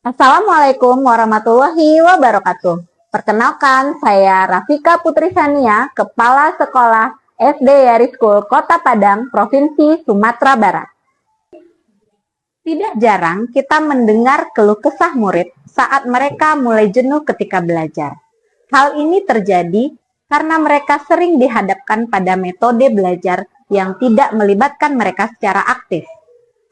Assalamualaikum warahmatullahi wabarakatuh. Perkenalkan, saya Rafika Putri Sania, Kepala Sekolah SD Yari School Kota Padang, Provinsi Sumatera Barat. Tidak jarang kita mendengar keluh kesah murid saat mereka mulai jenuh ketika belajar. Hal ini terjadi karena mereka sering dihadapkan pada metode belajar yang tidak melibatkan mereka secara aktif.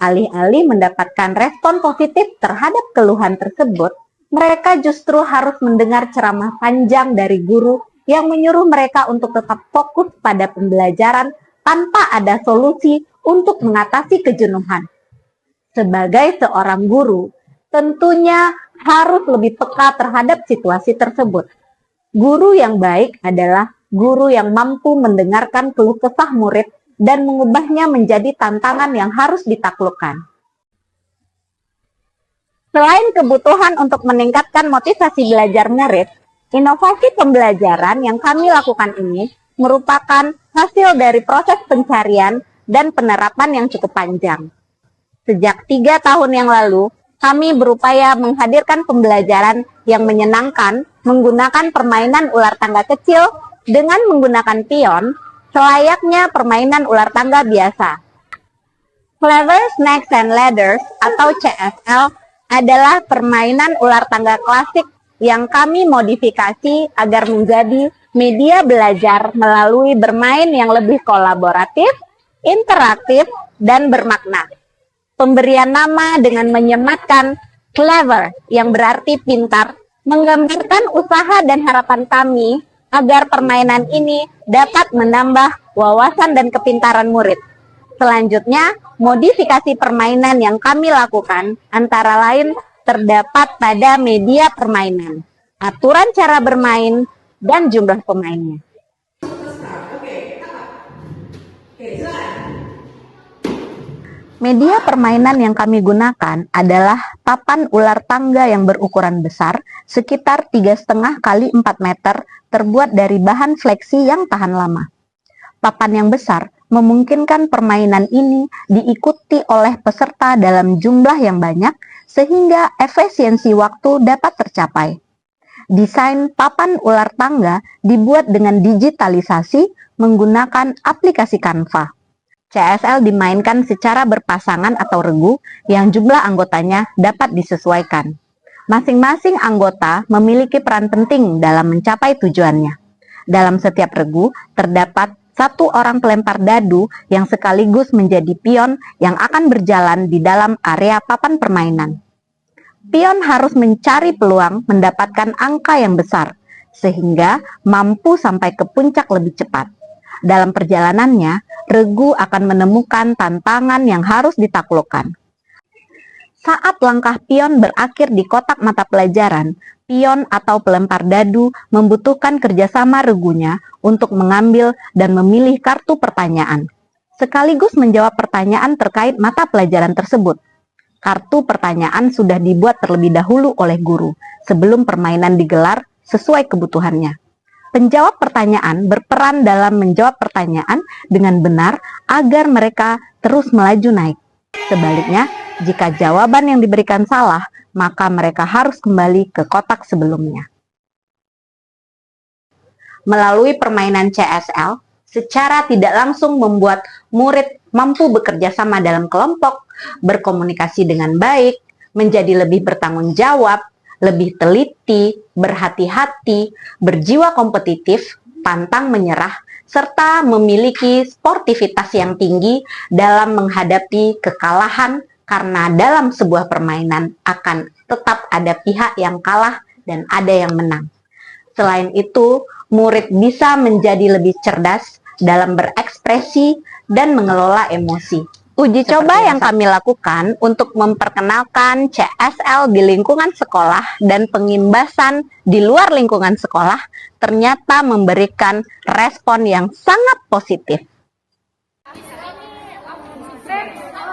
Alih-alih mendapatkan respon positif terhadap keluhan tersebut, mereka justru harus mendengar ceramah panjang dari guru yang menyuruh mereka untuk tetap fokus pada pembelajaran tanpa ada solusi untuk mengatasi kejenuhan. Sebagai seorang guru, tentunya harus lebih peka terhadap situasi tersebut. Guru yang baik adalah guru yang mampu mendengarkan keluh kesah murid dan mengubahnya menjadi tantangan yang harus ditaklukkan. Selain kebutuhan untuk meningkatkan motivasi belajar murid, inovasi pembelajaran yang kami lakukan ini merupakan hasil dari proses pencarian dan penerapan yang cukup panjang. Sejak 3 tahun yang lalu, kami berupaya menghadirkan pembelajaran yang menyenangkan menggunakan permainan ular tangga kecil dengan menggunakan pion, selayaknya permainan ular tangga biasa. Clever Snakes and Ladders atau CSL adalah permainan ular tangga klasik yang kami modifikasi agar menjadi media belajar melalui bermain yang lebih kolaboratif, interaktif, dan bermakna. Pemberian nama dengan menyematkan clever yang berarti pintar menggambarkan usaha dan harapan kami agar permainan ini dapat menambah wawasan dan kepintaran murid. Selanjutnya, modifikasi permainan yang kami lakukan antara lain terdapat pada media permainan, aturan cara bermain, dan jumlah pemainnya. Media permainan yang kami gunakan adalah papan ular tangga yang berukuran besar, sekitar 3,5 kali 4 meter, terbuat dari bahan fleksi yang tahan lama. Papan yang besar memungkinkan permainan ini diikuti oleh peserta dalam jumlah yang banyak, sehingga efisiensi waktu dapat tercapai. Desain papan ular tangga dibuat dengan digitalisasi menggunakan aplikasi Canva. CSL dimainkan secara berpasangan atau regu yang jumlah anggotanya dapat disesuaikan. Masing-masing anggota memiliki peran penting dalam mencapai tujuannya. Dalam setiap regu terdapat satu orang pelempar dadu yang sekaligus menjadi pion yang akan berjalan di dalam area papan permainan. Pion harus mencari peluang mendapatkan angka yang besar, sehingga mampu sampai ke puncak lebih cepat. Dalam perjalanannya, regu akan menemukan tantangan yang harus ditaklukkan. Saat langkah pion berakhir di kotak mata pelajaran, pion atau pelempar dadu membutuhkan kerjasama regunya untuk mengambil dan memilih kartu pertanyaan, sekaligus menjawab pertanyaan terkait mata pelajaran tersebut. Kartu pertanyaan sudah dibuat terlebih dahulu oleh guru sebelum permainan digelar sesuai kebutuhannya. Penjawab pertanyaan berperan dalam menjawab pertanyaan dengan benar agar mereka terus melaju naik. Sebaliknya, jika jawaban yang diberikan salah, maka mereka harus kembali ke kotak sebelumnya. Melalui permainan CSL, secara tidak langsung membuat murid mampu bekerja sama dalam kelompok, berkomunikasi dengan baik, menjadi lebih bertanggung jawab, lebih teliti, berhati-hati, berjiwa kompetitif, pantang menyerah, serta memiliki sportivitas yang tinggi dalam menghadapi kekalahan karena dalam sebuah permainan akan tetap ada pihak yang kalah dan ada yang menang. Selain itu, murid bisa menjadi lebih cerdas dalam berekspresi dan mengelola emosi. Uji coba yang kami lakukan untuk memperkenalkan CSL di lingkungan sekolah dan pengimbasan di luar lingkungan sekolah ternyata memberikan respon yang sangat positif.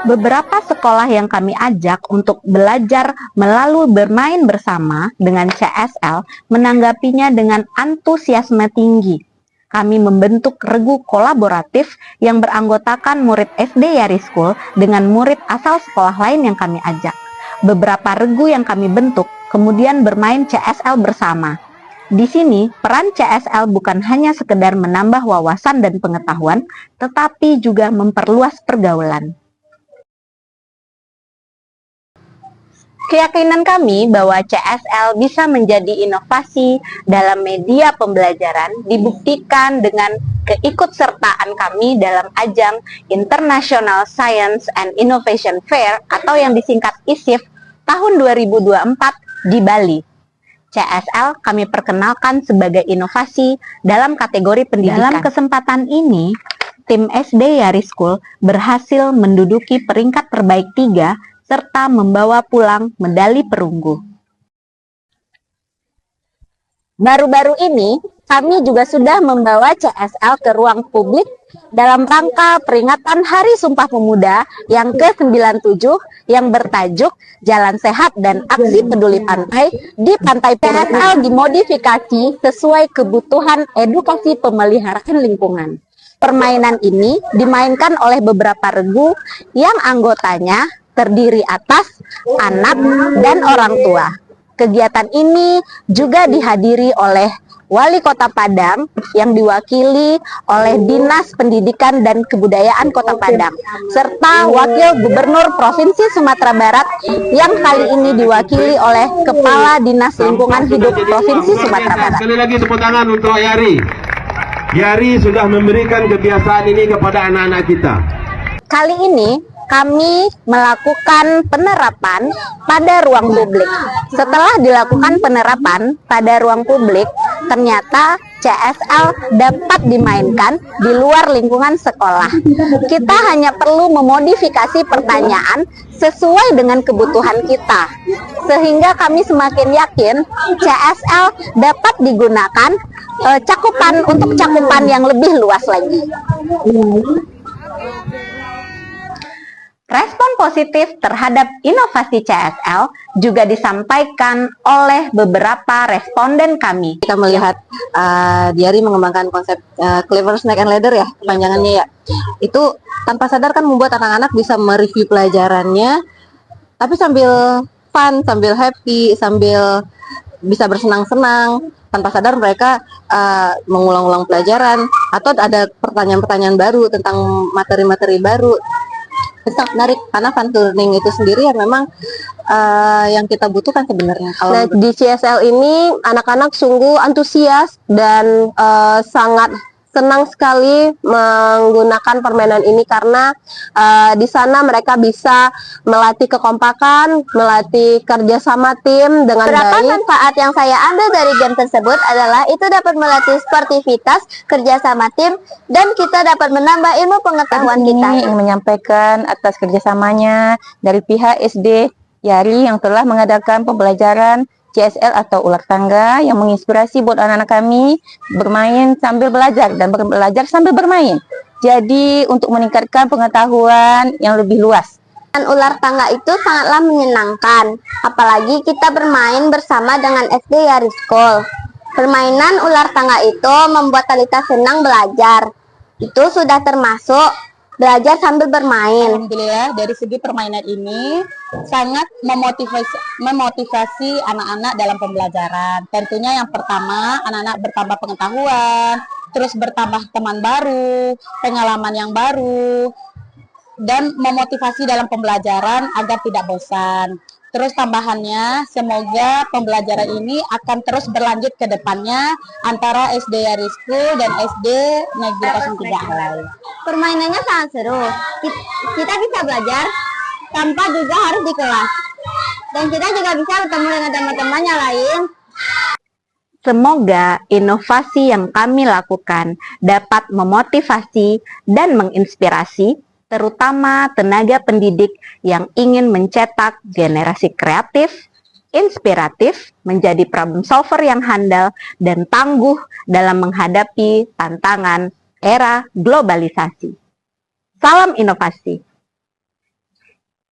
Beberapa sekolah yang kami ajak untuk belajar melalui bermain bersama dengan CSL menanggapinya dengan antusiasme tinggi. Kami membentuk regu kolaboratif yang beranggotakan murid SD Yari School dengan murid asal sekolah lain yang kami ajak. beberapa regu yang kami bentuk kemudian bermain CSL bersama. Di sini, peran CSL bukan hanya sekedar menambah wawasan dan pengetahuan, tetapi juga memperluas pergaulan. Keyakinan kami bahwa CSL bisa menjadi inovasi dalam media pembelajaran dibuktikan dengan keikutsertaan kami dalam ajang International Science and Innovation Fair atau yang disingkat ISIF tahun 2024 di Bali. CSL kami perkenalkan sebagai inovasi dalam kategori pendidikan. Dalam kesempatan ini, tim SD Yari School berhasil menduduki peringkat terbaik 3 serta membawa pulang medali perunggu. Baru-baru ini, kami juga sudah membawa CSL ke ruang publik dalam rangka peringatan Hari Sumpah Pemuda yang ke-97 yang bertajuk Jalan Sehat dan Aksi Peduli Pantai di Pantai Purutang. CSL dimodifikasi sesuai kebutuhan edukasi pemeliharaan lingkungan. Permainan ini dimainkan oleh beberapa regu yang anggotanya terdiri atas anak dan orang tua. Kegiatan ini juga dihadiri oleh Wali Kota Padang yang diwakili oleh Dinas Pendidikan dan Kebudayaan Kota Padang, serta Wakil Gubernur Provinsi Sumatera Barat yang kali ini diwakili oleh Kepala Dinas Lingkungan Hidup Provinsi Sumatera Barat. Sekali lagi tepuk tangan untuk Yari. Yari sudah memberikan kebiasaan ini kepada anak-anak kita. Kali ini kami melakukan penerapan pada ruang publik. Setelah dilakukan penerapan pada ruang publik, ternyata CSL dapat dimainkan di luar lingkungan sekolah. Kita hanya perlu memodifikasi pertanyaan sesuai dengan kebutuhan kita. Sehingga kami semakin yakin CSL dapat digunakan untuk cakupan yang lebih luas lagi. Respon positif terhadap inovasi CSL juga disampaikan oleh beberapa responden kami. Kita melihat Diari mengembangkan konsep Clever Snake and Ladder ya, kepanjangannya ya. Itu tanpa sadar kan membuat anak-anak bisa mereview pelajarannya, tapi sambil fun, sambil happy, sambil bisa bersenang-senang. Tanpa sadar mereka mengulang-ulang pelajaran atau ada pertanyaan-pertanyaan baru tentang materi-materi baru. Itu sangat menarik karena fun learning itu sendiri ya memang yang kita butuhkan sebenarnya. Nah, di CSL ini anak-anak sungguh antusias dan sangat senang sekali menggunakan permainan ini karena di sana mereka bisa melatih kekompakan, melatih kerjasama tim dengan Beberapa baik. manfaat yang saya ambil dari game tersebut adalah itu dapat melatih sportivitas, kerjasama tim, dan kita dapat menambah ilmu pengetahuan kita. Ini ingin menyampaikan atas kerjasamanya dari pihak SD Yari yang telah mengadakan pembelajaran CSL atau ular tangga yang menginspirasi buat anak-anak kami bermain sambil belajar dan belajar sambil bermain. Jadi untuk meningkatkan pengetahuan yang lebih luas. Ular tangga itu sangatlah menyenangkan, apalagi kita bermain bersama dengan SD Yari School. Permainan ular tangga itu membuat Talita senang belajar. Itu sudah termasuk belajar sambil bermain. Alhamdulillah dari segi permainan ini sangat memotivasi anak-anak dalam pembelajaran. Tentunya yang pertama anak-anak bertambah pengetahuan, terus bertambah teman baru, pengalaman yang baru, dan memotivasi dalam pembelajaran agar tidak bosan. Terus tambahannya, semoga pembelajaran ini akan terus berlanjut ke depannya antara SD Yari School dan SD Negeri 03 Alai. Permainannya sangat seru. Kita bisa belajar tanpa juga harus di kelas. Dan kita juga bisa bertemu dengan teman-teman yang lain. Semoga inovasi yang kami lakukan dapat memotivasi dan menginspirasi terutama tenaga pendidik yang ingin mencetak generasi kreatif, inspiratif, menjadi problem solver yang handal dan tangguh dalam menghadapi tantangan era globalisasi. Salam inovasi.